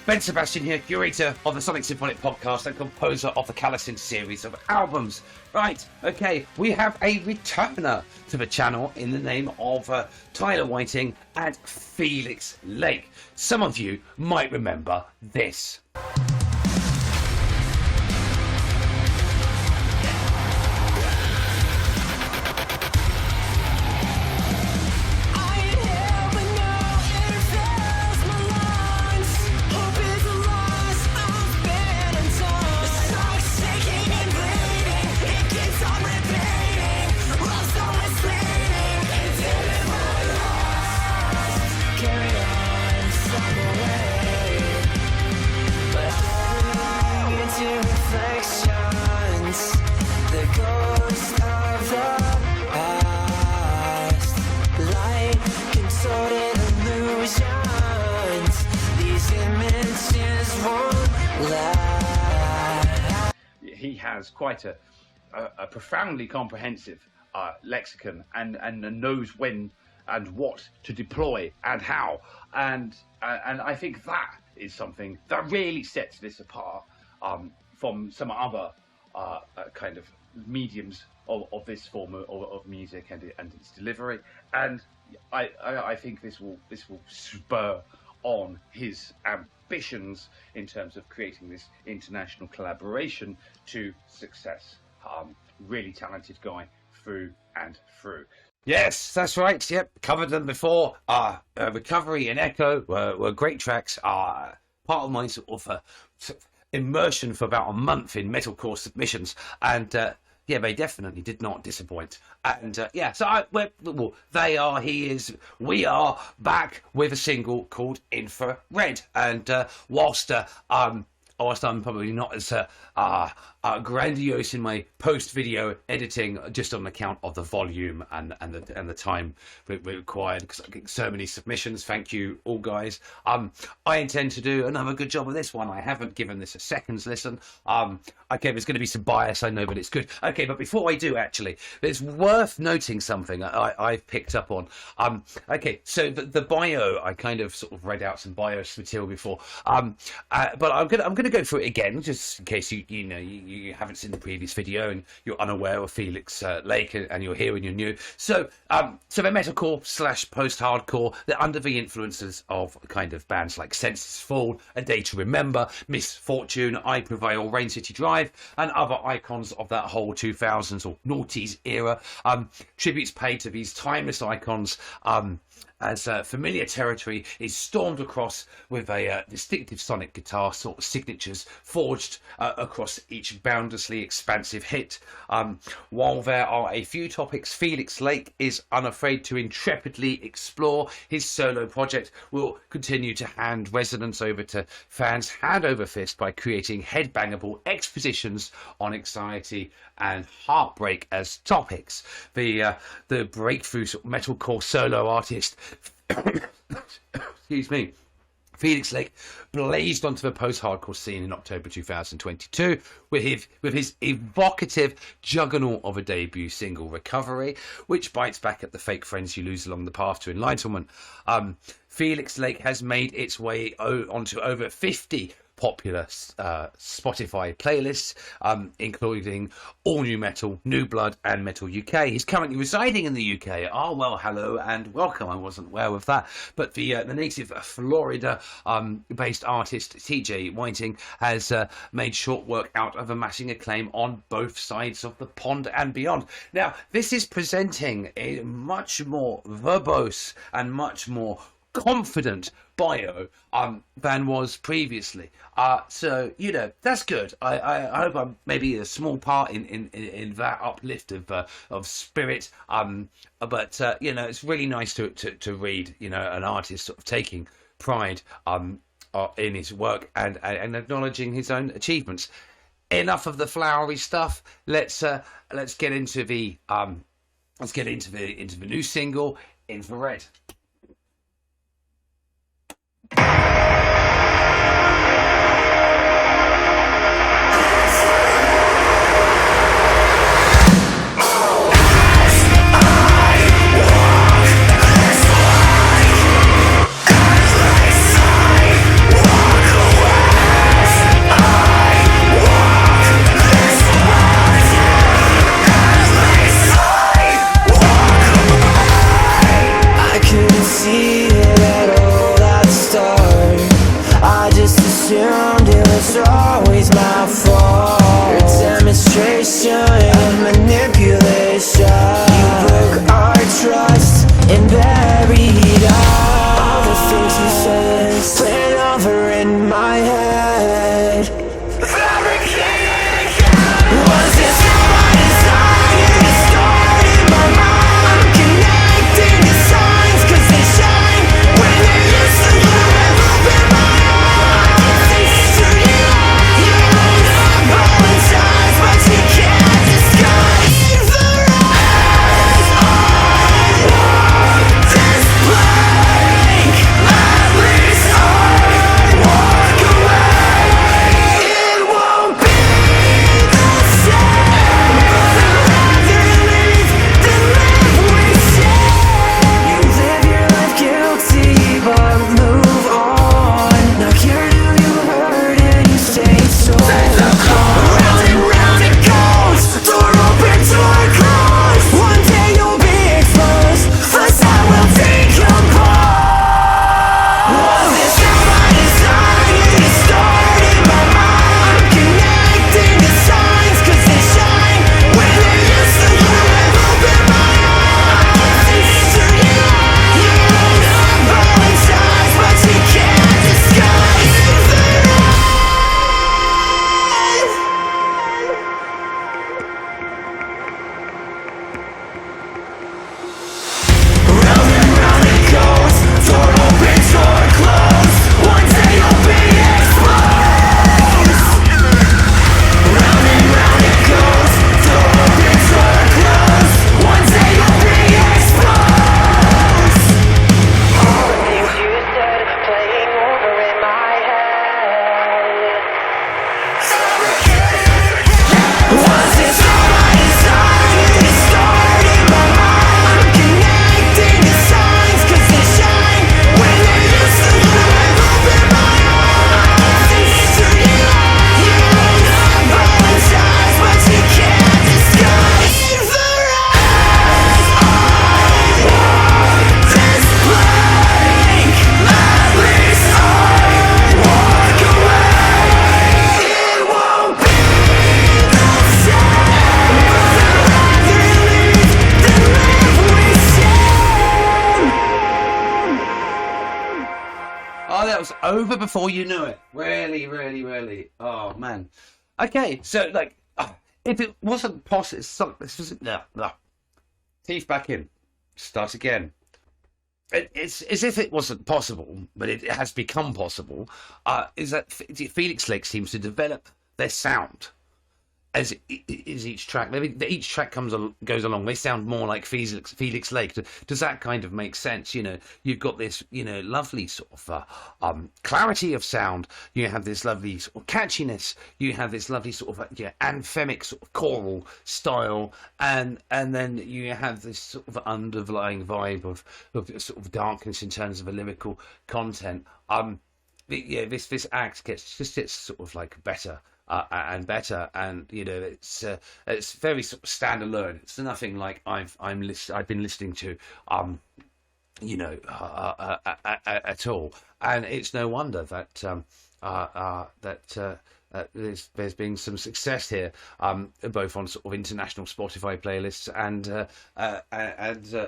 Ben Sebastian here, curator of the Sonic Symphonic podcast and composer of the Kalasin series of albums. Right, okay, we have a returner to the channel in the name of Tyler Whiting and PHELIXX LAKE. Some of you might remember this. He has quite a profoundly comprehensive lexicon and knows when and what to deploy and how, and I think that is something that really sets this apart from some other kind of mediums of this form of music and its delivery, and I think this will spur on his ambitions in terms of creating this international collaboration to success. Really talented guy through and through. Yes, that's right. Yep, covered them before. Recovery and Echo were great tracks. Part of my sort of immersion for about a month in metalcore submissions, and yeah, they definitely did not disappoint. And yeah, so they are, he is, we are back with a single called Infared. And whilst I'm probably not as grandiose in my post-video editing, just on account of the volume and the time required, because I get so many submissions. Thank you all, guys. I intend to do another good job of this one. I haven't given this a second's listen. Okay, there's going to be some bias, I know, but it's good. Okay, but before I do, actually, it's worth noting something I've picked up on. Okay, so the bio, I kind of sort of read out some bios material before, but I'm gonna go through it again, just in case you haven't seen the previous video and you're unaware of PHELIXX LAKE and you're here and you're new. So they're metalcore / post-hardcore. They're under the influences of kind of bands like Senses Fall, A Day to Remember, Misfortune, I Prevail, Rain City Drive, and other icons of that whole 2000s or noughties era. Tributes paid to these timeless icons, as familiar territory is stormed across with a distinctive sonic guitar sort of signatures forged across each boundlessly expansive hit. While there are a few topics PHELIXX LAKE is unafraid to intrepidly explore, his solo project will continue to hand resonance over to fans hand over fist by creating headbangable expositions on anxiety and heartbreak as topics. The breakthrough sort of metalcore solo artist, excuse me, PHELIXX LAKE blazed onto the post-hardcore scene in October 2022 with his evocative juggernaut of a debut single, Recovery, which bites back at the fake friends you lose along the path to enlightenment. PHELIXX LAKE has made its way onto over 50 popular Spotify playlists, including All New Metal, New Blood, and Metal UK. He's currently residing in the UK. Oh, well, hello and welcome. I wasn't aware of that. But the native Florida-based artist TJ Whiting has made short work out of amassing acclaim on both sides of the pond and beyond. Now, this is presenting a much more verbose and much more confident bio than was previously, so that's good. I hope I'm maybe a small part in that uplift of spirit, but it's really nice to read an artist sort of taking pride in his work and acknowledging his own achievements. Enough of the flowery stuff. Let's get into the new single, Infared. Walk away. was always my fault. Your demonstration of manipulation. You broke our trust and buried all the things you said, playing over in my head. Was this how I designed to start in my mind? I'm connecting the signs, cause they shine when they're used to live up in my eyes. You don't apologize, but you can't disguise the rise. I want this blank, at least I walk away. It won't be the same. Rather leave than live with shame. You live your life guilty, but move on. Now here do you hurt and you stay so calm. Round and round it goes, door open, door closed. One day you'll be exposed, first I will decompose. Was this how I designed to start in my mind? I'm connecting the signs, cause they shine when they're used to live up in my eyes. You don't apologize, but you can't disguise the rise. Round and round it goes, door open, door closed. One day you'll be exposed. Round and round it goes, door open, door closed. One day you'll be exposed. All the things you said, playing over in my head. Was this how I designed to start in my mind? I'm connecting the signs, cause they shine when they're used to live up in my eyes. You don't apologize, but you can't disguise the rise. I want this blank, at least I walk away. It won't be the same. Rather leave than live with shame. Oh, that was over before you knew it. Really, really, really. Oh, man. Okay, so, like, if it wasn't possible... Teeth back in. Start again. It's as if it wasn't possible, but it has become possible, is that PHELIXX LAKE seems to develop their sound as each track. Each track goes along. They sound more like PHELIXX LAKE. Does that kind of make sense? You know, you've got this, lovely sort of clarity of sound. You have this lovely sort of catchiness. You have this lovely sort of anthemic sort of choral style, and then you have this sort of underlying vibe of sort of darkness in terms of a lyrical content. This act gets sort of like better. And better, and it's very sort of standalone. It's nothing like I've been listening to, at all. And it's no wonder that there's been some success here, both on sort of international Spotify playlists and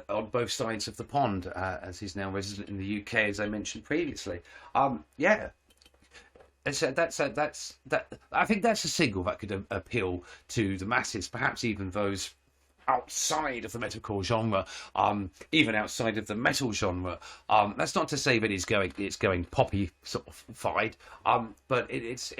on both sides of the pond, as he's now resident in the UK, as I mentioned previously. I think that's a single that could appeal to the masses, perhaps even those outside of the metalcore genre, even outside of the metal genre. That's not to say that it's going poppy sort of fied, but it's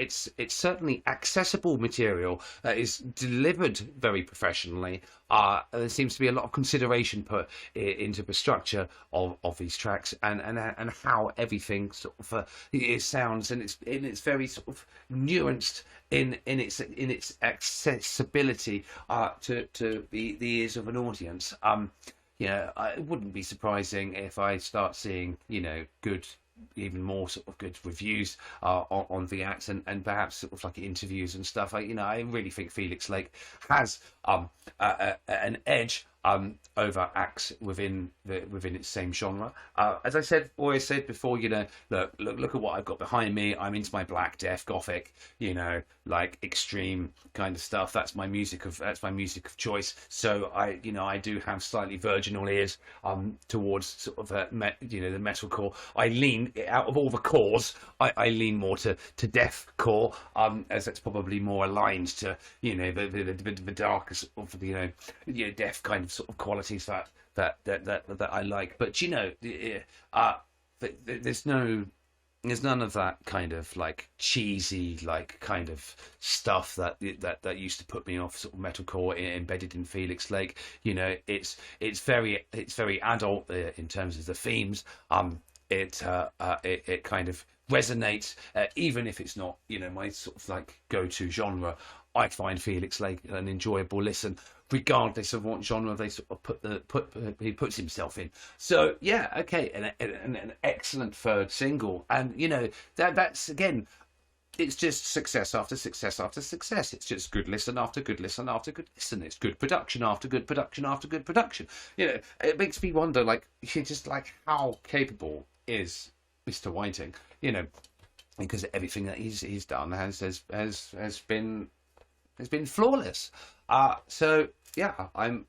certainly accessible material that is delivered very professionally. There seems to be a lot of consideration put into the structure of these tracks and how everything sort of it sounds, and it's very sort of nuanced in its accessibility to the ears of an audience. It wouldn't be surprising if I start seeing good, even more sort of good reviews on the acts and perhaps sort of like interviews and stuff. I really think PHELIXX LAKE has an edge over acts within its same genre. As I said, always said before, you know, look at what I've got behind me. I'm into my black death gothic, you know, like extreme kind of stuff. That's my music of choice. So I do have slightly virginal ears towards sort of the metalcore. I lean, out of all the cores, I lean more to deathcore, as that's probably more aligned to, you know, the darker sort of, death kind of sort of qualities that I like. But you know, there's none of that kind of like cheesy like kind of stuff that used to put me off sort of metalcore embedded in PHELIXX LAKE. You know, it's very adult in terms of the themes. It kind of resonates, even if it's not, you know, my sort of like go-to genre. I find PHELIXX LAKE an enjoyable listen, regardless of what genre they sort of he puts himself in. So yeah, okay, an excellent third single, and you know that's again, it's just success after success after success. It's just good listen after good listen after good listen. It's good production after good production after good production. You know, it makes me wonder, like, just like how capable is Mr. Whiting? You know, because everything that he's done has been flawless. So yeah, I'm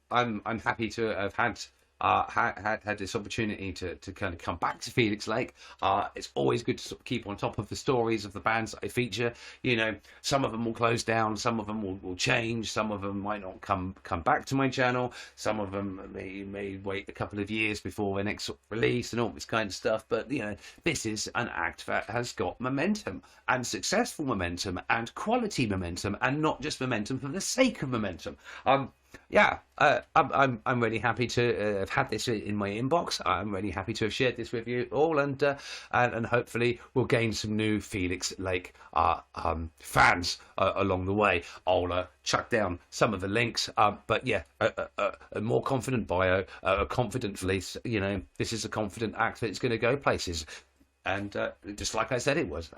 happy to have had this opportunity to kind of come back to PHELIXX LAKE. It's always good to sort of keep on top of the stories of the bands that I feature. You know, some of them will close down, some of them will change, some of them might not come back to my channel, some of them may wait a couple of years before their next sort of release and all this kind of stuff. But you know, this is an act that has got momentum, and successful momentum, and quality momentum, and not just momentum for the sake of momentum. Yeah, I'm really happy to have had this in my inbox. I'm really happy to have shared this with you all, and hopefully we'll gain some new PHELIXX LAKE fans along the way. I'll chuck down some of the links, but yeah, a more confident bio, a confident release. You know, this is a confident act that it's going to go places. And just like I said, it was.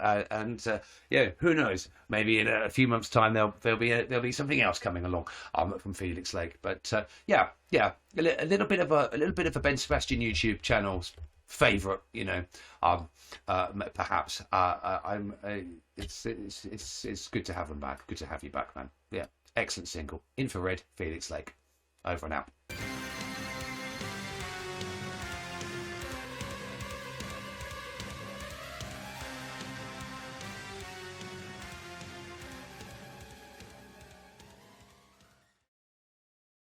Yeah, who knows? Maybe in a few months' time there'll be something else coming along from PHELIXX LAKE. But yeah, a little bit of a Ben Sebastian YouTube channel's favourite. You know, perhaps. It's good to have them back. Good to have you back, man. Yeah, excellent single. Infrared, PHELIXX LAKE. Over and out.